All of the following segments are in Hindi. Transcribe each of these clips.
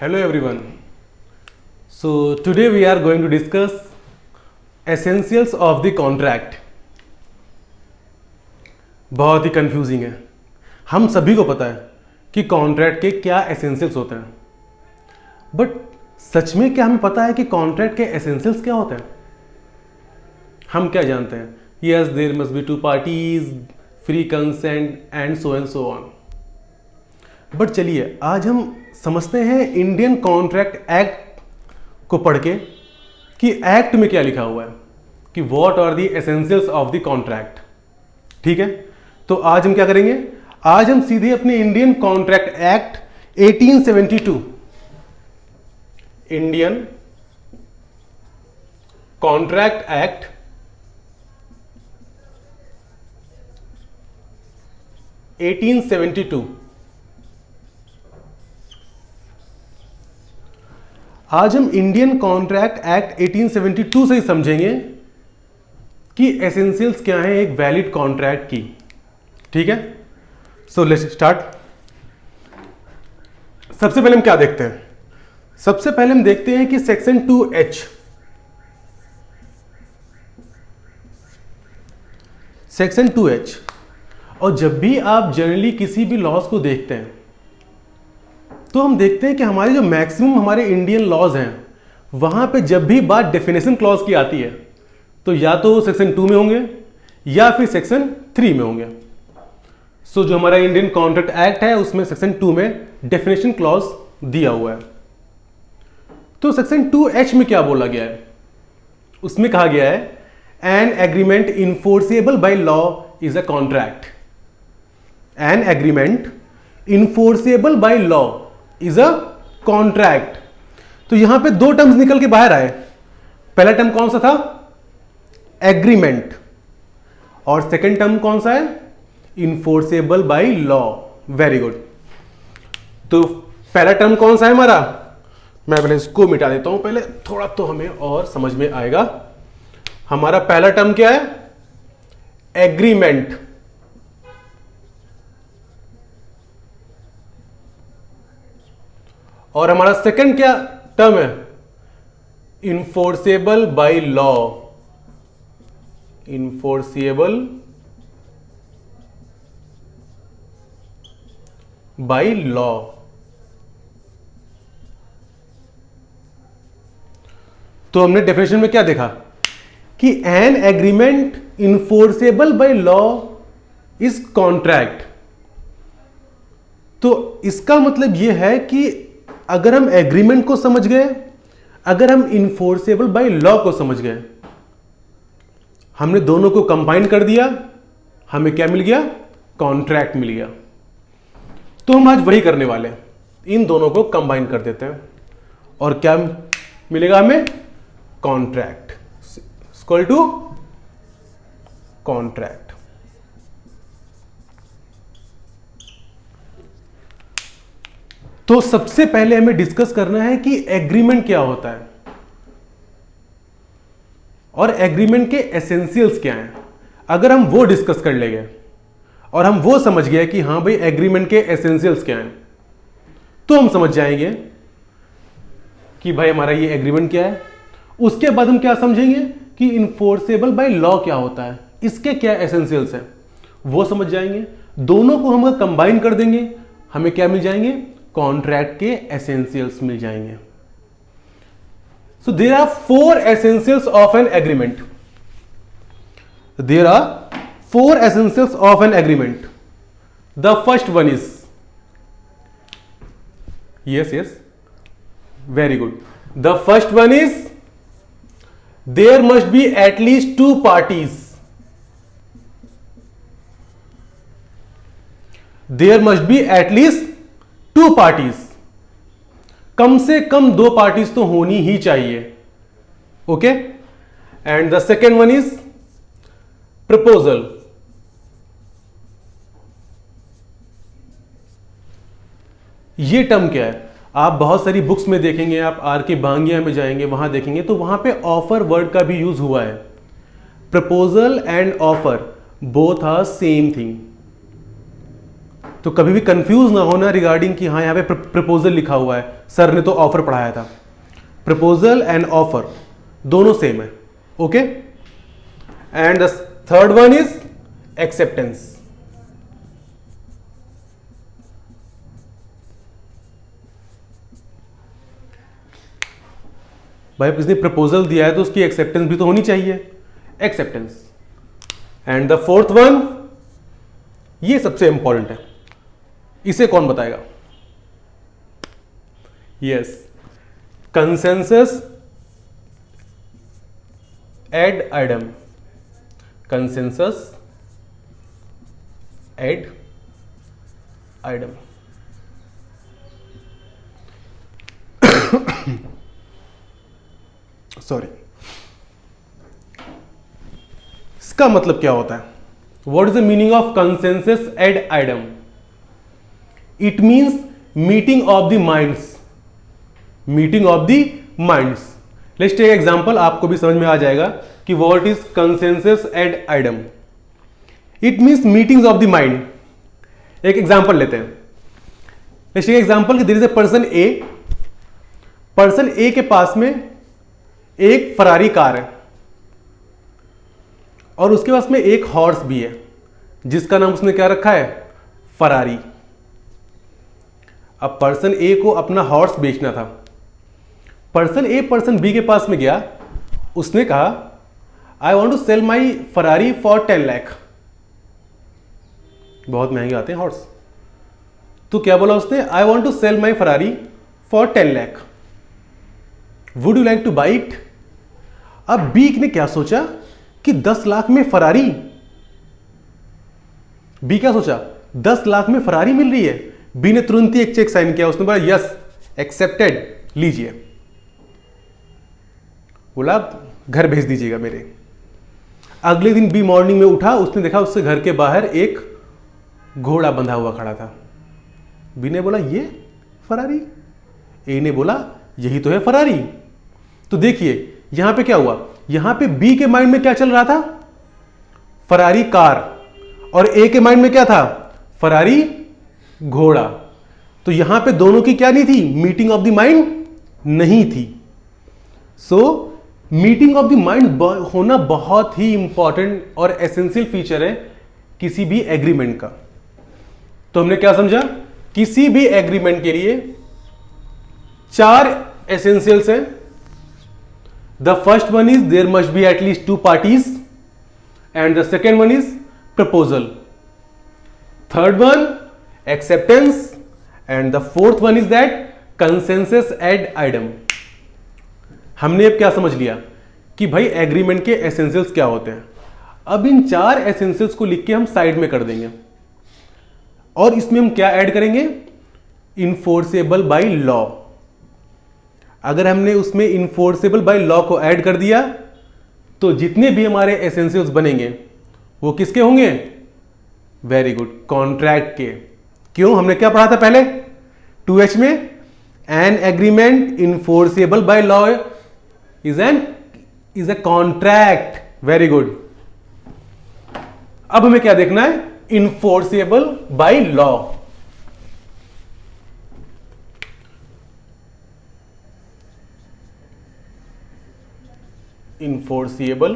Hello everyone. So today we are going to discuss essentials of the contract. बहुत ही कंफ्यूजिंग है। हम सभी को पता है कि कॉन्ट्रैक्ट के क्या एसेंशियल्स होते हैं, बट सच में क्या हमें पता है कि कॉन्ट्रैक्ट के एसेंशियल्स क्या होते हैं? हम क्या जानते हैं? Yes, there must be two parties, free consent and so on. But चलिए आज हम समझते हैं इंडियन कॉन्ट्रैक्ट एक्ट को पढ़ के कि एक्ट में क्या लिखा हुआ है, कि what are the essentials of the contract. ठीक है, तो आज हम क्या करेंगे? आज हम सीधे अपने Indian Contract Act 1872, Indian Contract Act 1872, आज हम इंडियन कॉन्ट्रैक्ट एक्ट 1872 से ही समझेंगे कि एसेंशियल्स क्या है एक वैलिड कॉन्ट्रैक्ट की। ठीक है, सो लेट्स स्टार्ट। सबसे पहले हम क्या देखते हैं? सबसे पहले हम देखते हैं कि सेक्शन 2H, सेक्शन 2H। और जब भी आप जनरली किसी भी लॉज को देखते हैं तो हम देखते हैं कि हमारे जो मैक्सिमम हमारे इंडियन लॉज हैं वहां पे जब भी बात डेफिनेशन क्लॉज की आती है तो या तो सेक्शन 2 में होंगे या फिर सेक्शन 3 में होंगे। सो जो हमारा इंडियन कॉन्ट्रैक्ट एक्ट है उसमें सेक्शन 2 में डेफिनेशन क्लॉज दिया हुआ है। तो सेक्शन 2H में क्या बोला गया है? उसमें कहा गया है an agreement enforceable by law is a contract. An agreement enforceable by law is a contract. तो यहां पे दो टर्म्स निकल के बाहर आए। पहला टर्म कौन सा था? एग्रीमेंट। और सेकंड टर्म कौन सा है? Enforceable by law. Very good. तो पहला टर्म कौन सा है हमारा? मैं पहले इसको मिटा देता हूं, पहले थोड़ा तो हमें और समझ में आएगा। हमारा पहला टर्म क्या है? एग्रीमेंट। और हमारा सेकंड क्या टर्म है? Enforceable by law. Enforceable by law. तो हमने डेफिनेशन में क्या देखा कि an agreement enforceable by law is contract. तो इसका मतलब यह है कि अगर हम एग्रीमेंट को समझ गए, अगर हम इन्फोर्सेबल बाय लॉ को समझ गए, हमने दोनों को कंबाइन कर दिया, हमें क्या मिल गया? कॉन्ट्रैक्ट मिल गया। तो हम आज वही करने वाले हैं, इन दोनों को कंबाइन कर देते हैं और क्या मिलेगा हमें? Contract equal to contract. तो सबसे पहले हमें डिस्कस करना है कि एग्रीमेंट क्या होता है और एग्रीमेंट के एसेंशियल्स क्या हैं। अगर हम वो डिस्कस कर लेंगे और हम वो समझ गए कि हां भाई एग्रीमेंट के एसेंशियल्स क्या हैं, तो हम समझ जाएंगे कि भाई हमारा ये एग्रीमेंट क्या है। उसके बाद हम क्या समझेंगे कि इन्फोर्सेबल बाय लॉ क्या होता है, इसके क्या एसेंशियल्स हैं, वो समझ जाएंगे। दोनों को हम कंबाइन कर देंगे, हमें क्या मिल जाएंगे? कॉन्ट्रैक्ट के एसेंशियल्स मिल जाएंगे। So there are four essentials of an agreement. There are four essentials of an agreement. The first one is, yes, very good. The first one is there must be at least two parties. There must be at least two parties. कम से कम दो पार्टीज तो होनी ही चाहिए। Okay, and the second one is proposal. ये टर्म क्या है? आप बहुत सारी बुक्स में देखेंगे, आप आर के बांगिया में जाएंगे, वहां देखेंगे तो वहां पे ऑफर वर्ड का भी यूज हुआ है। Proposal and offer both are same thing. तो कभी भी कंफ्यूज ना होना रिगार्डिंग कि हाँ यहाँ पे प्रपोजल लिखा हुआ है, सर ने तो ऑफर पढ़ाया था। प्रपोजल एंड ऑफर दोनों सेम है, okay. And the third one is acceptance. भाई किसने प्रपोजल दिया है तो उसकी एक्सेप्टेंस भी तो होनी चाहिए, acceptance. And the fourth one, ये सबसे इंपॉर्टेंट है, इसे कौन बताएगा? Yes, consensus add idem. Consensus add idem. Sorry, इसका मतलब क्या होता है? What is the meaning of consensus add idem? It means meeting of the minds. Meeting of the minds. Let's take example, आपको भी समझ में आ जाएगा कि व्हाट इज कंसेंसस add idem. It means meetings of the mind. एक एग्जांपल लेते हैं। लेट्स टेक एग्जांपल कि there is a person A. Person A के पास में एक फरारी कार है और उसके पास में एक हॉर्स भी है जिसका नाम उसने क्या रखा है? फरारी। अब पर्सन ए को अपना हॉर्स बेचना था। पर्सन ए पर्सन बी के पास में गया, उसने कहा I want to sell my Ferrari for 10 lakh. बहुत महंगे आते हैं हॉर्स। तो क्या बोला उसने? I want to sell my Ferrari for 10 lakh. Would you like to buy it? अब बी ने क्या सोचा कि 10 लाख में फरारी। बी क्या सोचा? 10 लाख में फरारी मिल रही है। बी ने तुरंत ही एक चेक साइन किया। उसने बोला यस, एक्सेप्टेड, लीजिए। बोला घर भेज दीजिएगा मेरे। अगले दिन बी मॉर्निंग में उठा, उसने देखा उससे घर के बाहर एक घोड़ा बंधा हुआ खड़ा था। बी ने बोला ये फरारी। ए ने बोला यही तो है फरारी। तो देखिए यहां पे क्या हुआ? यहां पे बी के माइंड में क्या चल रहा था? Ferrari car. और ए के माइंड में क्या था? फरारी घोड़ा। तो यहां पे दोनों की क्या नहीं थी? मीटिंग ऑफ द माइंड नहीं थी। सो मीटिंग ऑफ द माइंड होना बहुत ही इंपॉर्टेंट और एसेंशियल फीचर है किसी भी एग्रीमेंट का। तो हमने क्या समझा? किसी भी एग्रीमेंट के लिए 4 एसेंशियल्स हैं। The first one is there must be at least 2 parties, and the second one is proposal. Third one acceptance, and the fourth one is that consensus ad idem. हमने अब क्या समझ लिया कि भाई एग्रीमेंट के एसेंशियल्स क्या होते हैं। अब इन 4 एसेंशियल्स को लिख के हम साइड में कर देंगे और इसमें हम क्या ऐड करेंगे? Enforceable by law. अगर हमने उसमें इन्फोर्सेबल बाय लॉ को ऐड कर दिया तो जितने भी हमारे एसेंशियल्स बनेंगे वो किसके होंगे? वेरी गुड, कॉन्ट्रैक्ट के। क्यों? हमने क्या पढ़ा था पहले 2H में? An agreement enforceable by law is a contract. Very good. अब हमें क्या देखना है? Enforceable by law. Enforceable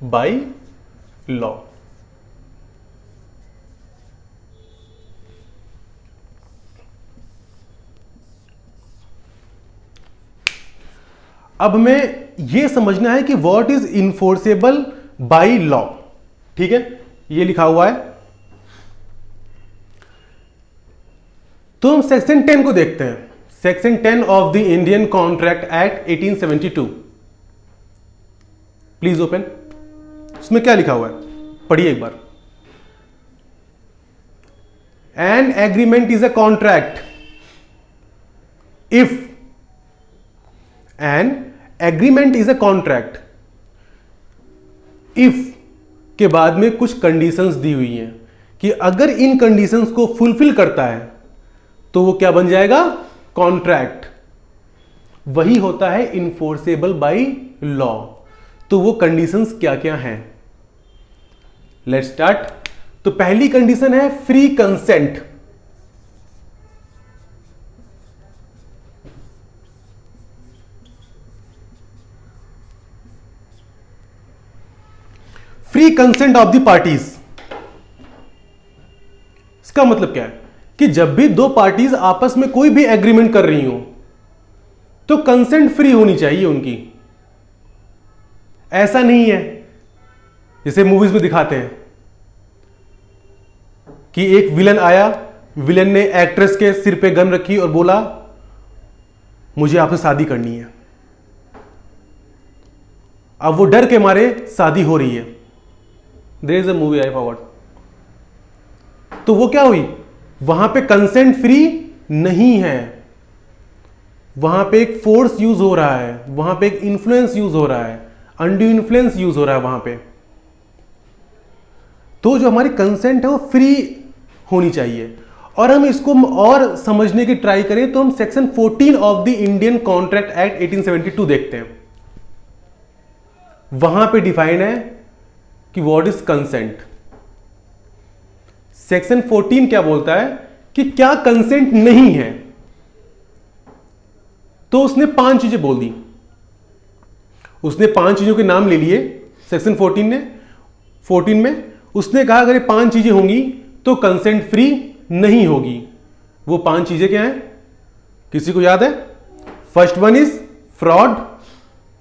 by law. अब हमें यह समझना है कि व्हाट इज इन्फोर्सेबल बाय लॉ। ठीक है, यह लिखा हुआ है। तो हम सेक्शन 10 को देखते हैं। Section 10 of the Indian Contract Act 1872। Please open. उसमें क्या लिखा हुआ है? पढ़िए एक बार। An agreement is a contract if an agreement is a contract if के बाद में कुछ कंडीशंस दी हुई हैं कि अगर इन कंडीशंस को फुलफिल करता है तो वो क्या बन जाएगा? कॉन्ट्रैक्ट। वही होता है इन्फोर्सेबल बाय लॉ। तो वो कंडीशंस क्या क्या हैं? Let's start. तो पहली कंडीशन है free consent. Free consent of the parties. इसका मतलब क्या है कि जब भी दो पार्टीज आपस में कोई भी एग्रीमेंट कर रही हो तो कंसेंट फ्री होनी चाहिए उनकी। ऐसा नहीं है जैसे मूवीज में दिखाते हैं कि एक विलन आया, विलन ने एक्ट्रेस के सिर पे गन रखी और बोला मुझे आपसे शादी करनी है। अब वो डर के मारे शादी हो रही है। There is a movie I forgot. तो वो क्या हुई, वहां पे कंसेंट फ्री नहीं है, वहां पे एक फोर्स यूज हो रहा है, वहां पे एक इंफ्लुएंस यूज हो रहा है, अनड्यू इन्फ्लुएंस यूज हो रहा है वहां पे। तो जो हमारी कंसेंट है वो फ्री होनी चाहिए। और हम इसको और समझने की ट्राई करें तो हम section 14 of the Indian Contract Act 1872 देखते हैं। वहां पे डिफाइन है कि व्हाट इज कंसेंट। सेक्शन 14 क्या बोलता है कि क्या कंसेंट नहीं है। तो उसने 5 चीजें बोल दी, उसने 5 चीजों के नाम ले लिए सेक्शन 14 में उसने कहा अगर ये 5 चीजें होंगी तो कंसेंट फ्री नहीं होगी। वो 5 चीजें क्या हैं, किसी को याद है? First one is fraud,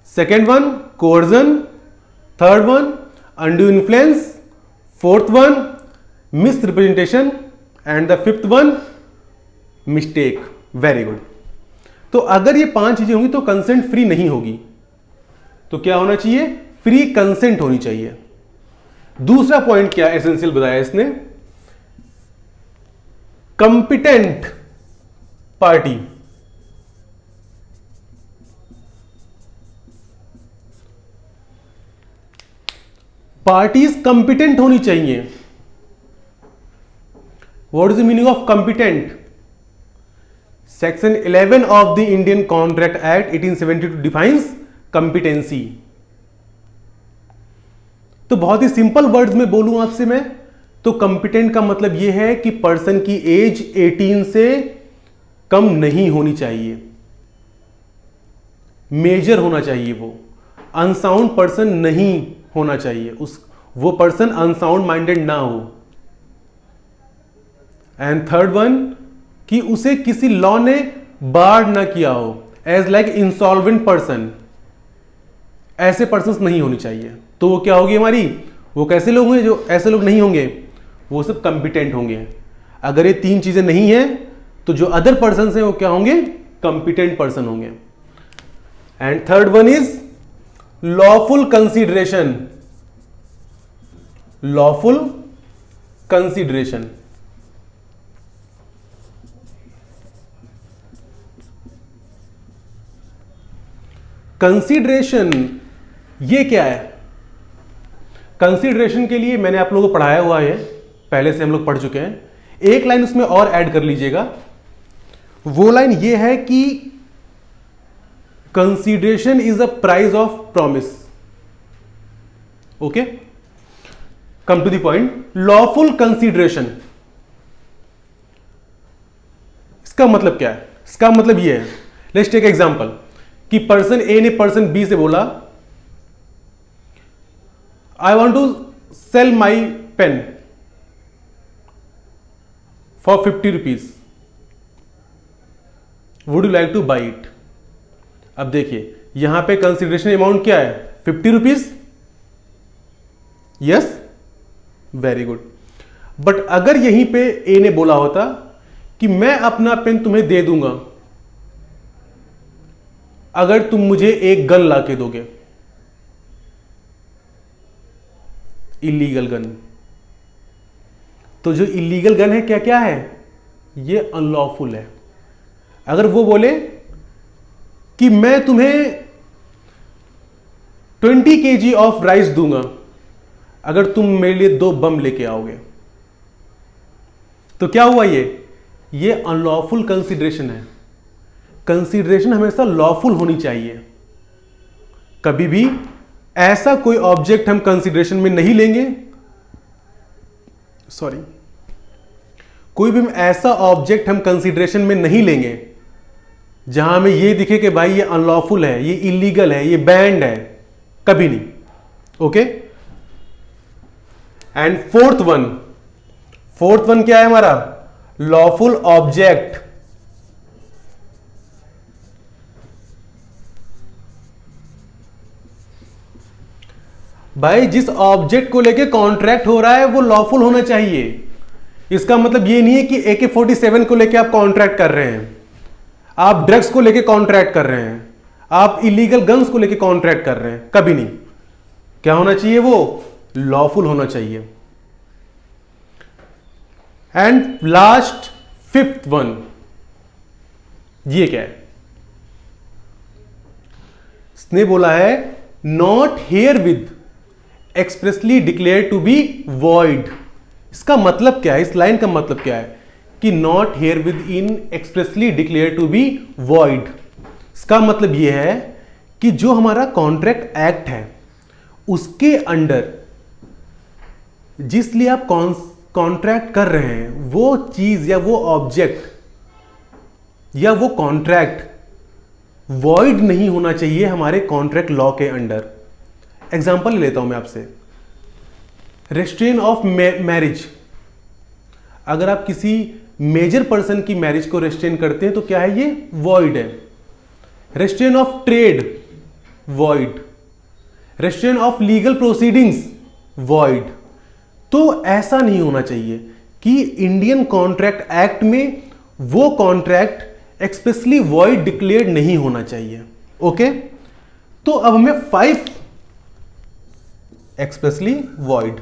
second one coercion, third one undue influence, fourth one miss representation and the fifth one mistake. Very good. तो अगर ये 5 चीजें होंगी तो कंसेंट फ्री नहीं होगी। तो क्या होना चाहिए? फ्री कंसेंट होनी चाहिए। दूसरा पॉइंट क्या एसेंशियल बताया इसने, कंपिटेंट पार्टी। पार्टीज कंपिटेंट होनी चाहिए। What is the meaning of competent? Section 11 of the Indian Contract Act 1872 defines competency. तो बहुत ही सिंपल वर्ड्स में बोलूं आपसे मैं, तो कंपिटेंट का मतलब यह है कि पर्सन की एज 18 से कम नहीं होनी चाहिए, मेजर होना चाहिए, वो अनसाउंड पर्सन नहीं होना चाहिए, वो पर्सन अनसाउंड माइंडेड ना हो। एंड थर्ड वन कि उसे किसी लॉ ने बार ना किया हो, एज लाइक इंसॉल्वेंट पर्सन, ऐसे पर्सन नहीं होनी चाहिए। तो वो क्या होगी हमारी, वो कैसे लोग हैं जो ऐसे लोग नहीं होंगे, वो सब कंपिटेंट होंगे। अगर ये 3 चीजें नहीं है तो जो अदर पर्सन हैं वो क्या होंगे, कंपिटेंट पर्सन होंगे। And third one is lawful consideration. Lawful consideration, consideration ये क्या है? कंसीडरेशन के लिए मैंने आप लोगों को पढ़ाया हुआ है, पहले से हम लोग पढ़ चुके हैं। एक लाइन उसमें और ऐड कर लीजिएगा। वो लाइन ये है कि consideration is a price of promise. Okay, come to the point. Lawful consideration, इसका मतलब क्या है? इसका मतलब ये है, लेट्स टेक एग्जांपल कि पर्सन ए ने पर्सन बी से बोला I want to sell my pen for 50 rupees, would you like to buy it. अब देखिए यहां पे कंसिडरेशन अमाउंट क्या है, 50 rupees. Yes, very good. But अगर यहीं पे ए ने बोला होता कि मैं अपना पेन तुम्हें दे दूंगा अगर तुम मुझे एक गन ला के दोगे, इलीगल गन। तो जो इलीगल गन है क्या क्या है, ये अनलॉफुल है। अगर वो बोले कि मैं तुम्हें 20 kg ऑफ राइस दूंगा अगर तुम मेरे लिए 2 बम लेके आओगे, तो क्या हुआ? ये अनलॉफुल कंसीडरेशन है। कंसीडरेशन हमेशा लॉफुल होनी चाहिए। कभी भी ऐसा कोई ऑब्जेक्ट हम कंसीडरेशन में नहीं लेंगे सॉरी, कोई भी ऐसा ऑब्जेक्ट हम कंसीडरेशन में नहीं लेंगे जहां हमें ये दिखे कि भाई ये अनलॉफुल है, ये इलीगल है, ये बैंड है, कभी नहीं। ओके। एंड फोर्थ वन क्या है हमारा? Lawful object. भाई जिस ऑब्जेक्ट को लेके कॉन्ट्रैक्ट हो रहा है वो लॉफुल होना चाहिए। इसका मतलब ये नहीं है कि AK-47 को लेके आप कॉन्ट्रैक्ट कर रहे हैं, आप ड्रग्स को लेके कॉन्ट्रैक्ट कर रहे हैं, आप इलीगल गन्स को लेके कॉन्ट्रैक्ट कर रहे हैं, कभी नहीं। क्या होना चाहिए? वो लॉफुल होना चाहिए। एंड लास्ट फिफ्थ वन, ये क्या है? इसने बोला है not here with expressly declare to be void. इसका मतलब क्या है? इस लाइन का मतलब क्या है कि not here with in expressly declare to be void. इसका मतलब यह है कि जो हमारा कॉन्ट्रैक्ट एक्ट है उसके अंडर जिसलिए आप कॉन्ट्रैक्ट कर रहे हैं वो चीज या वो ऑब्जेक्ट या वो कॉन्ट्रैक्ट वॉइड नहीं होना चाहिए हमारे कॉन्ट्रैक्ट लॉ के अंडर। एग्जांपल ले लेता हूं मैं आपसे, रेस्ट्रेन ऑफ मैरिज। अगर आप किसी मेजर पर्सन की मैरिज को रेस्ट्रेन करते हैं तो क्या है? ये वॉइड है। Restrain of trade, void. Restrain of legal proceedings, void. तो ऐसा नहीं होना चाहिए कि इंडियन कॉन्ट्रैक्ट एक्ट में वो कॉन्ट्रैक्ट एक्सप्रेसली वॉइड डिक्लेयर्ड नहीं होना चाहिए। ओके। तो अब हमें 5 एक्सप्रेसली वॉइड।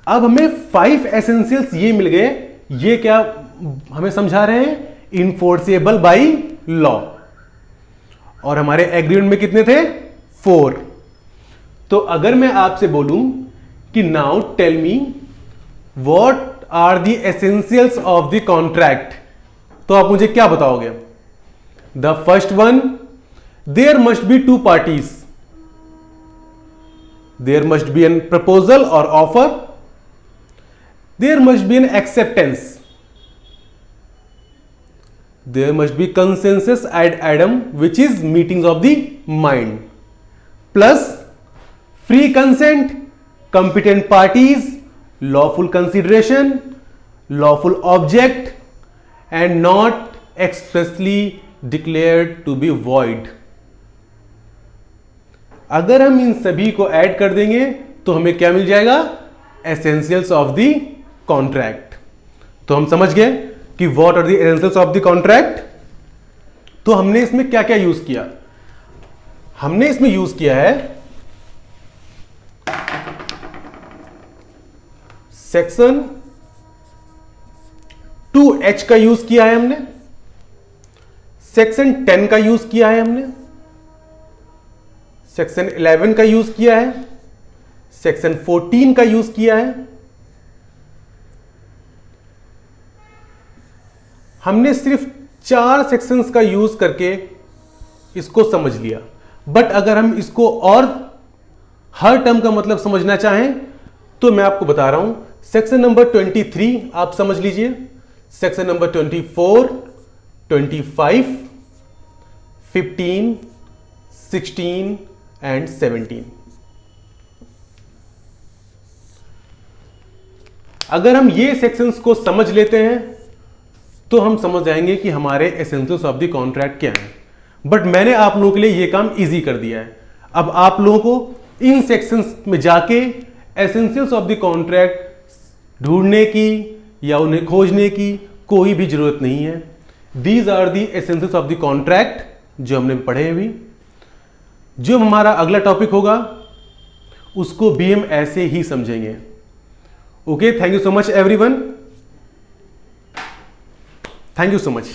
अब हमें 5 एसेंशियल्स ये मिल गए। ये क्या हमें समझा रहे हैं? Enforceable by law. और हमारे एग्रीमेंट में कितने थे? 4। तो अगर मैं आपसे बोलूं कि now tell me what are the essentials of the contract, तो आप मुझे क्या बताओगे? The first one, there must be 2 parties. There must be an proposal और offer. There must be an acceptance. There must be consensus ad idem, which is meetings of the mind. Plus free consent, competent parties, lawful consideration, lawful object, and not expressly declared to be void. अगर हम इन सभी को ऐड कर देंगे तो हमें क्या मिल जाएगा? Essentials of the contract. तो हम समझ गए कि what are the essentials of the contract. तो हमने इसमें क्या क्या यूज किया? हमने इसमें यूज किया है सेक्शन 2H का यूज किया है हमने, सेक्शन 10 का यूज किया है हमने, सेक्शन 11 का यूज किया है, सेक्शन 14 का यूज किया है। हमने सिर्फ 4 सेक्शंस का यूज करके इसको समझ लिया। बट अगर हम इसको और हर टर्म का मतलब समझना चाहें तो मैं आपको बता रहा हूं, सेक्शन नंबर 23 आप समझ लीजिए, सेक्शन नंबर 24, 25, 15, 16 एंड 17। अगर हम ये सेक्शंस को समझ लेते हैं तो हम समझ जाएंगे कि हमारे एसेंशियल्स ऑफ द कॉन्ट्रैक्ट क्या है। बट मैंने आप लोगों के लिए ये काम इजी कर दिया है। अब आप लोगों को इन सेक्शंस में जाके एसेंशियल्स ऑफ द कॉन्ट्रैक्ट ढूंढने की या उन्हें खोजने की कोई भी जरूरत नहीं है। These are the essentials of the contract जो हमने पढ़े अभी। जो हमारा अगला टॉपिक होगा उसको भी हम ऐसे ही समझेंगे। Okay, thank you so much everyone. Thank you so much.